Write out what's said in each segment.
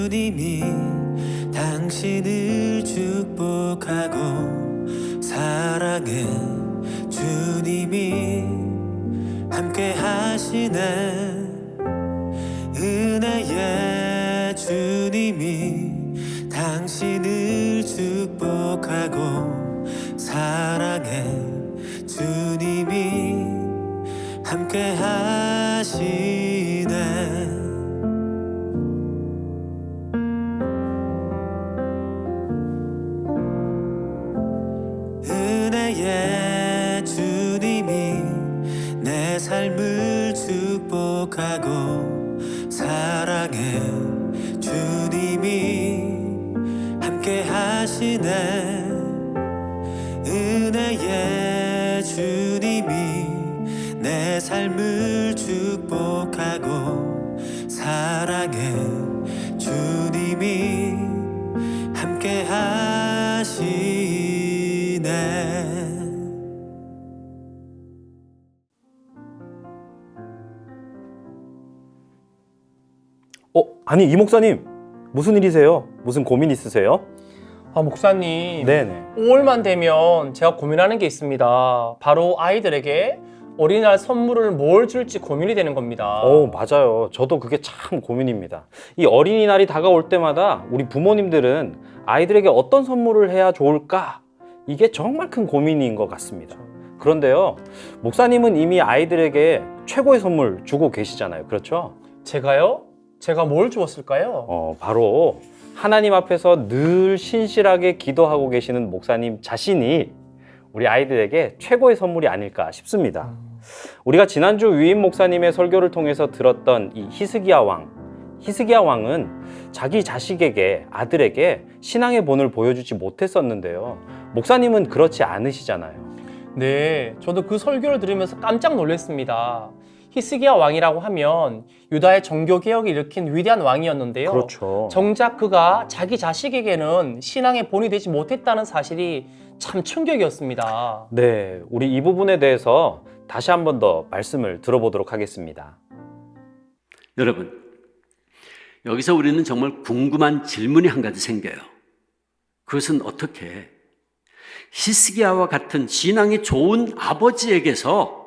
주님이 당신을 축복하고 사랑해 주님이 함께 하시네. 은혜의 주님이 당신을 축복하고 사랑해 주님이 함께 하시네. 은혜의 주님이 내 삶을 축복하고 사랑해 주님이 함께 하시네. 은혜의 주님이 내 삶을 축복하고 사랑해 주님이 함께 하시네. 아니 이 목사님 무슨 일이세요? 무슨 고민 있으세요? 목사님, 네네. 5월만 되면 제가 고민하는 게 있습니다. 바로 아이들에게 어린이날 선물을 뭘 줄지 고민이 되는 겁니다. 맞아요. 저도 그게 참 고민입니다. 이 어린이날이 다가올 때마다 우리 부모님들은 아이들에게 어떤 선물을 해야 좋을까? 이게 정말 큰 고민인 것 같습니다. 그런데요, 목사님은 이미 아이들에게 최고의 선물 주고 계시잖아요. 그렇죠? 제가요? 제가 뭘 주었을까요? 바로 하나님 앞에서 늘 신실하게 기도하고 계시는 목사님 자신이 우리 아이들에게 최고의 선물이 아닐까 싶습니다. 우리가 지난주 위임 목사님의 설교를 통해서 들었던 이 히스기야 왕은 자기 자식에게, 아들에게 신앙의 본을 보여주지 못했었는데요. 목사님은 그렇지 않으시잖아요. 네, 저도 그 설교를 들으면서 깜짝 놀랐습니다. 히스기야 왕이라고 하면 유다의 종교개혁을 일으킨 위대한 왕이었는데요. 그렇죠. 정작 그가 자기 자식에게는 신앙의 본이 되지 못했다는 사실이 참 충격이었습니다. 네, 우리 이 부분에 대해서 다시 한 번 더 말씀을 들어보도록 하겠습니다. 여러분, 여기서 우리는 정말 궁금한 질문이 한 가지 생겨요. 그것은 어떻게 히스기야와 같은 신앙이 좋은 아버지에게서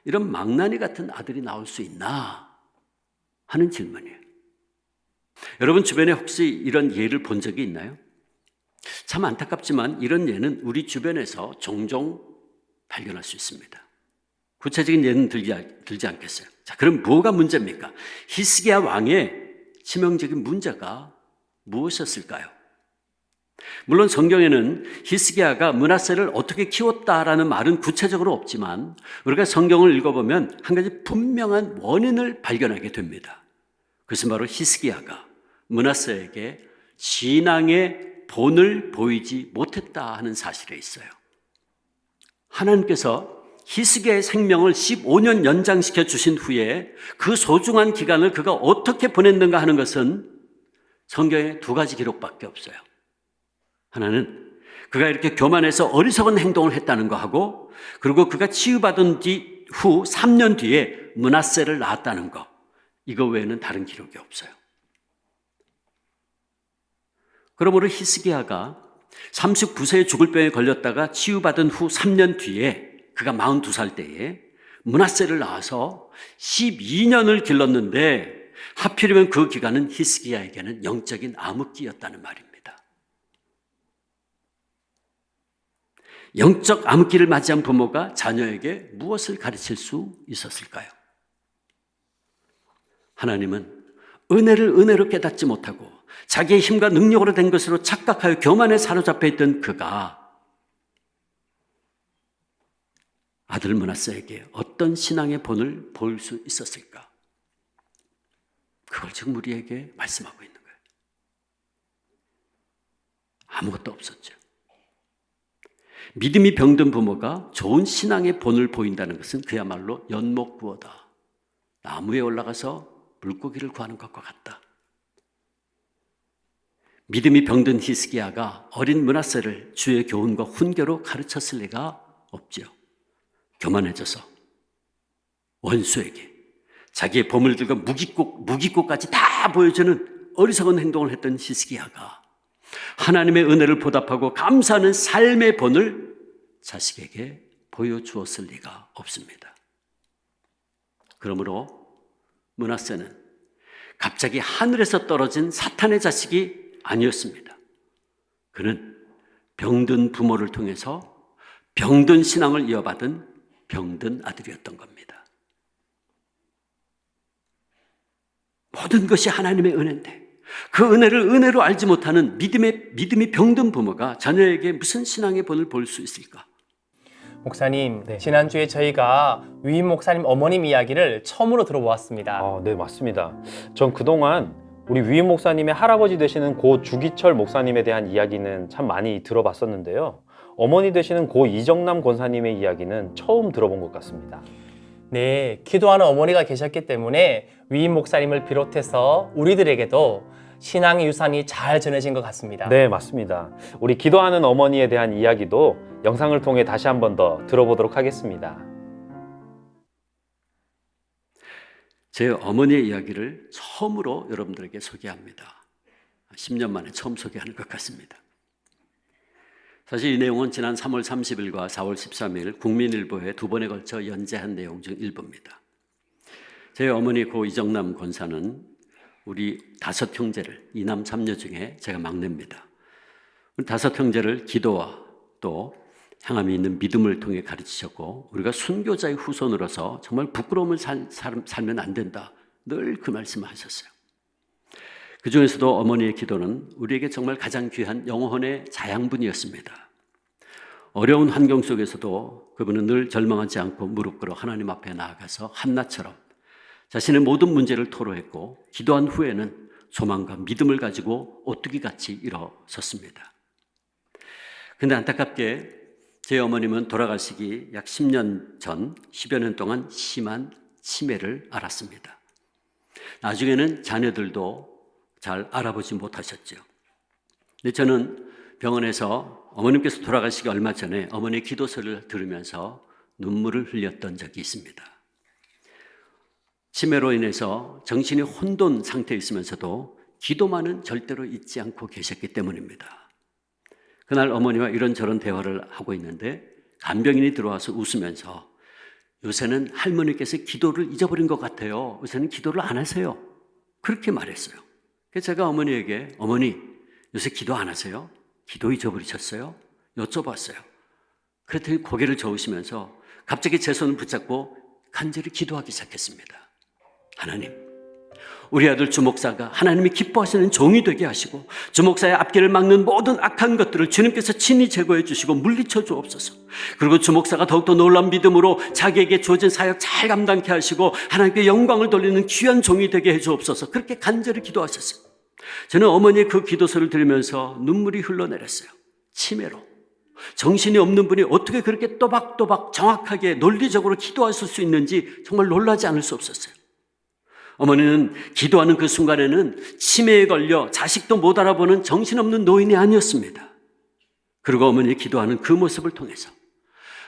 이런 망나니 같은 아들이 나올 수 있나 하는 질문이에요. 여러분 주변에 혹시 이런 예를 본 적이 있나요? 참 안타깝지만 이런 예는 우리 주변에서 종종 발견할 수 있습니다. 구체적인 예는 들지 않겠어요. 자, 그럼 뭐가 문제입니까? 히스기야 왕의 치명적인 문제가 무엇이었을까요? 물론 성경에는 히스기야가 므낫세를 어떻게 키웠다라는 말은 구체적으로 없지만 우리가 성경을 읽어보면 한 가지 분명한 원인을 발견하게 됩니다. 그것은 바로 히스기야가 므낫세에게 신앙의 본을 보이지 못했다 하는 사실에 있어요. 하나님께서 히스기야의 생명을 15년 연장시켜 주신 후에 그 소중한 기간을 그가 어떻게 보냈는가 하는 것은 성경에 두 가지 기록밖에 없어요. 하나는 그가 이렇게 교만해서 어리석은 행동을 했다는 거하고, 그리고 그가 치유받은 후 3년 뒤에 므낫세를 낳았다는 거, 이거 외에는 다른 기록이 없어요. 그러므로 히스기야가 39세에 죽을 병에 걸렸다가 치유받은 후 3년 뒤에 그가 42살 때에 므낫세를 낳아서 12년을 길렀는데 하필이면 그 기간은 히스기야에게는 영적인 암흑기였다는 말입니다. 영적 암흑기를 맞이한 부모가 자녀에게 무엇을 가르칠 수 있었을까요? 하나님은 은혜를 은혜로 깨닫지 못하고 자기의 힘과 능력으로 된 것으로 착각하여 교만에 사로잡혀 있던 그가 아들 므낫세에게 어떤 신앙의 본을 보일 수 있었을까? 그걸 지금 우리에게 말씀하고 있는 거예요. 아무것도 없었죠. 믿음이 병든 부모가 좋은 신앙의 본을 보인다는 것은 그야말로 연못구어다. 나무에 올라가서 물고기를 구하는 것과 같다. 믿음이 병든 히스기야가 어린 므낫세를 주의 교훈과 훈계로 가르쳤을 리가 없지요. 교만해져서 원수에게 자기의 보물들과 무기고까지 다 보여주는 어리석은 행동을 했던 히스기야가 하나님의 은혜를 보답하고 감사하는 삶의 본을 자식에게 보여주었을 리가 없습니다. 그러므로 므낫세는 갑자기 하늘에서 떨어진 사탄의 자식이 아니었습니다. 그는 병든 부모를 통해서 병든 신앙을 이어받은 병든 아들이었던 겁니다. 모든 것이 하나님의 은혜인데 그 은혜를 은혜로 알지 못하는 믿음이 병든 부모가 자녀에게 무슨 신앙의 본을 볼 수 있을까? 목사님, 지난주에 저희가 위임 목사님 어머님 이야기를 처음으로 들어보았습니다. 네, 맞습니다. 전 그동안 우리 위임 목사님의 할아버지 되시는 고 주기철 목사님에 대한 이야기는 참 많이 들어봤었는데요. 어머니 되시는 고 이정남 권사님의 이야기는 처음 들어본 것 같습니다. 네, 기도하는 어머니가 계셨기 때문에 위임 목사님을 비롯해서 우리들에게도 신앙의 유산이 잘 전해진 것 같습니다. 네, 맞습니다. 우리 기도하는 어머니에 대한 이야기도 영상을 통해 다시 한 번 더 들어보도록 하겠습니다. 제 어머니의 이야기를 처음으로 여러분들에게 소개합니다. 10년 만에 처음 소개하는 것 같습니다. 사실 이 내용은 지난 3월 30일과 4월 13일 국민일보에 두 번에 걸쳐 연재한 내용 중 일부입니다. 제 어머니 고 이정남 권사는 우리 5 형제를 2남 3녀 중에 제가 막내입니다. 우리 5 형제를 기도와 또 향함이 있는 믿음을 통해 가르치셨고 우리가 순교자의 후손으로서 정말 부끄러움을 살면 안 된다. 늘 그 말씀을 하셨어요. 그 중에서도 어머니의 기도는 우리에게 정말 가장 귀한 영혼의 자양분이었습니다. 어려운 환경 속에서도 그분은 늘 절망하지 않고 무릎 꿇어 하나님 앞에 나아가서 한나처럼 자신의 모든 문제를 토로했고 기도한 후에는 소망과 믿음을 가지고 오뚜기같이 일어섰습니다. 그런데 안타깝게 제 어머님은 돌아가시기 약 10년 전 10여 년 동안 심한 치매를 앓았습니다. 나중에는 자녀들도 잘 알아보지 못하셨죠. 근데 저는 병원에서 어머님께서 돌아가시기 얼마 전에 어머니의 기도서를 들으면서 눈물을 흘렸던 적이 있습니다. 치매로 인해서 정신이 혼돈 상태에 있으면서도 기도만은 절대로 잊지 않고 계셨기 때문입니다. 그날 어머니와 이런저런 대화를 하고 있는데 간병인이 들어와서 웃으면서 요새는 할머니께서 기도를 잊어버린 것 같아요. 요새는 기도를 안 하세요. 그렇게 말했어요. 그래서 제가 어머니에게 어머니 요새 기도 안 하세요? 기도 잊어버리셨어요? 여쭤봤어요. 그랬더니 고개를 저으시면서 갑자기 제 손을 붙잡고 간절히 기도하기 시작했습니다. 하나님, 우리 아들 주목사가 하나님이 기뻐하시는 종이 되게 하시고 주목사의 앞길을 막는 모든 악한 것들을 주님께서 친히 제거해 주시고 물리쳐 주옵소서. 그리고 주목사가 더욱더 놀라운 믿음으로 자기에게 주어진 사역 잘 감당케 하시고 하나님께 영광을 돌리는 귀한 종이 되게 해 주옵소서. 그렇게 간절히 기도하셨어요. 저는 어머니의 그 기도서를 들으면서 눈물이 흘러내렸어요. 치매로 정신이 없는 분이 어떻게 그렇게 또박또박 정확하게 논리적으로 기도하실 수 있는지 정말 놀라지 않을 수 없었어요. 어머니는 기도하는 그 순간에는 치매에 걸려 자식도 못 알아보는 정신없는 노인이 아니었습니다. 그리고 어머니의 기도하는 그 모습을 통해서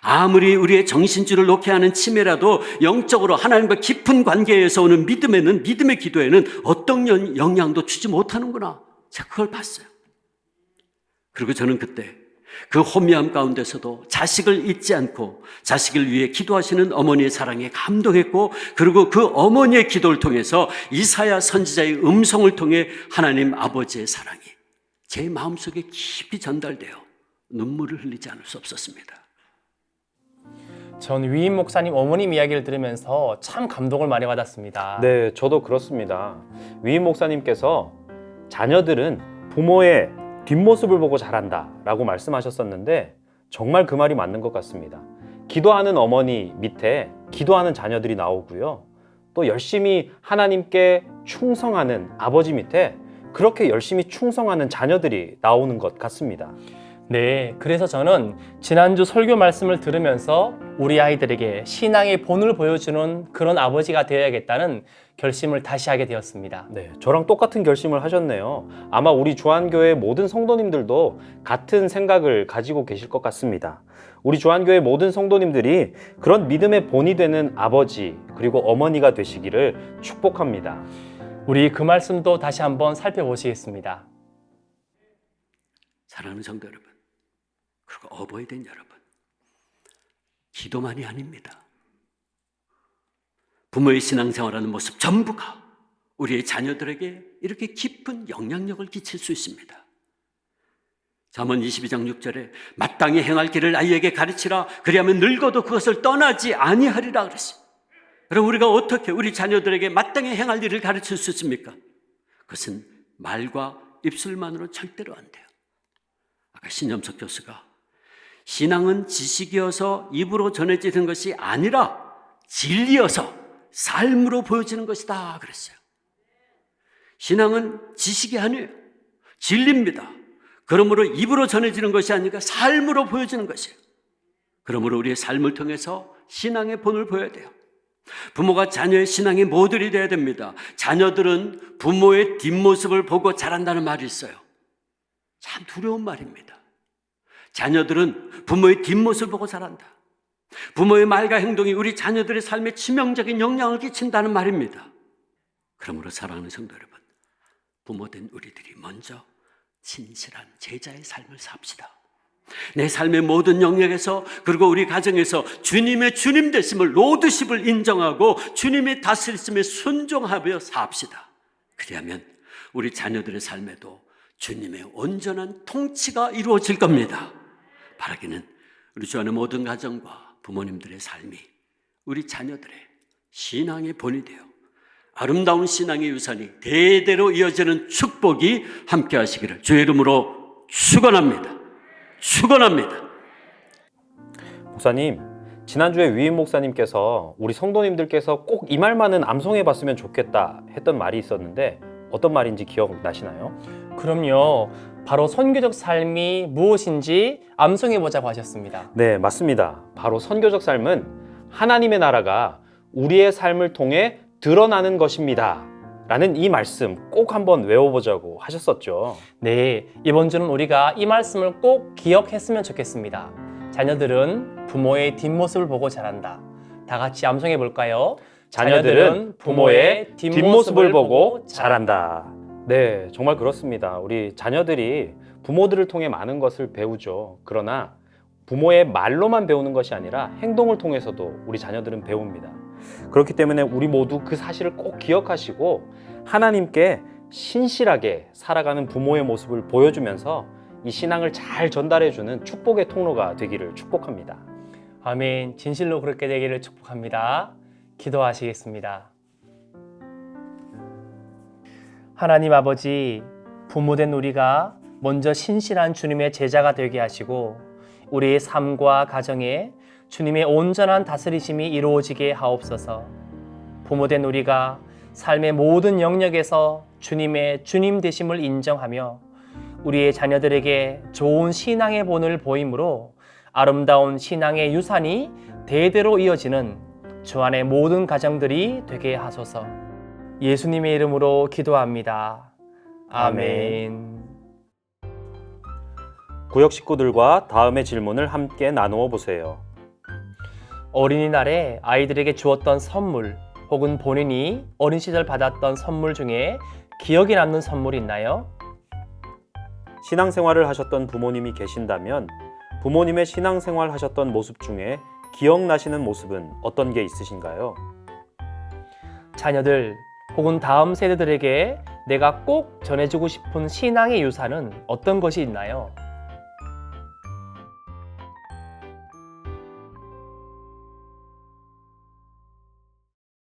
아무리 우리의 정신줄을 놓게 하는 치매라도 영적으로 하나님과 깊은 관계에서 오는 믿음에는, 믿음의 기도에는 어떤 영향도 주지 못하는구나. 제가 그걸 봤어요. 그리고 저는 그때 그 혼미함 가운데서도 자식을 잊지 않고 자식을 위해 기도하시는 어머니의 사랑에 감동했고, 그리고 그 어머니의 기도를 통해서 이사야 선지자의 음성을 통해 하나님 아버지의 사랑이 제 마음속에 깊이 전달되어 눈물을 흘리지 않을 수 없었습니다. 전 위임 목사님 어머님 이야기를 들으면서 참 감동을 많이 받았습니다. 네, 저도 그렇습니다. 위임 목사님께서 자녀들은 부모의 뒷모습을 보고 자란다 라고 말씀하셨었는데 정말 그 말이 맞는 것 같습니다. 기도하는 어머니 밑에 기도하는 자녀들이 나오고요. 또 열심히 하나님께 충성하는 아버지 밑에 그렇게 열심히 충성하는 자녀들이 나오는 것 같습니다. 네, 그래서 저는 지난주 설교 말씀을 들으면서 우리 아이들에게 신앙의 본을 보여주는 그런 아버지가 되어야겠다는 결심을 다시 하게 되었습니다. 네, 저랑 똑같은 결심을 하셨네요. 아마 우리 주한교회 모든 성도님들도 같은 생각을 가지고 계실 것 같습니다. 우리 주한교회 모든 성도님들이 그런 믿음의 본이 되는 아버지 그리고 어머니가 되시기를 축복합니다. 우리 그 말씀도 다시 한번 살펴보시겠습니다. 사랑하는 성도 여러분, 그리고 어버이된 여러분, 기도만이 아닙니다. 부모의 신앙생활하는 모습 전부가 우리의 자녀들에게 이렇게 깊은 영향력을 끼칠 수 있습니다. 잠언 22장 6절에 마땅히 행할 길을 아이에게 가르치라 그리하면 늙어도 그것을 떠나지 아니하리라 그랬어요. 그럼 우리가 어떻게 우리 자녀들에게 마땅히 행할 일을 가르칠 수 있습니까? 그것은 말과 입술만으로 절대로 안 돼요. 아까 신념석 교수가 신앙은 지식이어서 입으로 전해지는 것이 아니라 진리여서 삶으로 보여지는 것이다 그랬어요. 신앙은 지식이 아니에요. 진리입니다. 그러므로 입으로 전해지는 것이 아니라 삶으로 보여지는 것이에요. 그러므로 우리의 삶을 통해서 신앙의 본을 보여야 돼요. 부모가 자녀의 신앙의 모델이 되어야 됩니다. 자녀들은 부모의 뒷모습을 보고 자란다는 말이 있어요. 참 두려운 말입니다. 자녀들은 부모의 뒷모습을 보고 자란다. 부모의 말과 행동이 우리 자녀들의 삶에 치명적인 영향을 끼친다는 말입니다. 그러므로 사랑하는 성도 여러분, 부모된 우리들이 먼저 진실한 제자의 삶을 삽시다. 내 삶의 모든 영역에서 그리고 우리 가정에서 주님의 주님 되심을 로드십을 인정하고 주님의 다스리심에 순종하며 삽시다. 그리하면 우리 자녀들의 삶에도 주님의 온전한 통치가 이루어질 겁니다. 바라기는 우리 주 안의 모든 가정과 부모님들의 삶이 우리 자녀들의 신앙의 본이 되어 아름다운 신앙의 유산이 대대로 이어지는 축복이 함께 하시기를 주의 이름으로 축원합니다. 축원합니다. 목사님, 지난주에 위임 목사님께서 우리 성도님들께서 꼭 이 말만은 암송해 봤으면 좋겠다 했던 말이 있었는데 어떤 말인지 기억나시나요? 그럼요. 바로 선교적 삶이 무엇인지 암송해보자고 하셨습니다. 네, 맞습니다. 바로 선교적 삶은 하나님의 나라가 우리의 삶을 통해 드러나는 것입니다. 라는 이 말씀 꼭 한번 외워보자고 하셨었죠. 네, 이번 주는 우리가 이 말씀을 꼭 기억했으면 좋겠습니다. 자녀들은 부모의 뒷모습을 보고 자란다. 다 같이 암송해 볼까요? 자녀들은 부모의 뒷모습을 보고 자란다. 네, 정말 그렇습니다. 우리 자녀들이 부모들을 통해 많은 것을 배우죠. 그러나 부모의 말로만 배우는 것이 아니라 행동을 통해서도 우리 자녀들은 배웁니다. 그렇기 때문에 우리 모두 그 사실을 꼭 기억하시고 하나님께 신실하게 살아가는 부모의 모습을 보여주면서 이 신앙을 잘 전달해주는 축복의 통로가 되기를 축복합니다. 아멘. 진실로 그렇게 되기를 축복합니다. 기도하시겠습니다. 하나님 아버지, 부모된 우리가 먼저 신실한 주님의 제자가 되게 하시고 우리의 삶과 가정에 주님의 온전한 다스리심이 이루어지게 하옵소서. 부모된 우리가 삶의 모든 영역에서 주님의 주님 되심을 인정하며 우리의 자녀들에게 좋은 신앙의 본을 보임으로 아름다운 신앙의 유산이 대대로 이어지는 주 안의 모든 가정들이 되게 하소서. 예수님의 이름으로 기도합니다. 아멘. 구역 식구들과 다음의 질문을 함께 나누어 보세요. 어린이날에 아이들에게 주었던 선물 혹은 본인이 어린 시절 받았던 선물 중에 기억에 남는 선물이 있나요? 신앙생활을 하셨던 부모님이 계신다면 부모님의 신앙생활 하셨던 모습 중에 기억나시는 모습은 어떤 게 있으신가요? 자녀들 혹은 다음 세대들에게 내가 꼭 전해주고 싶은 신앙의 유산은 어떤 것이 있나요?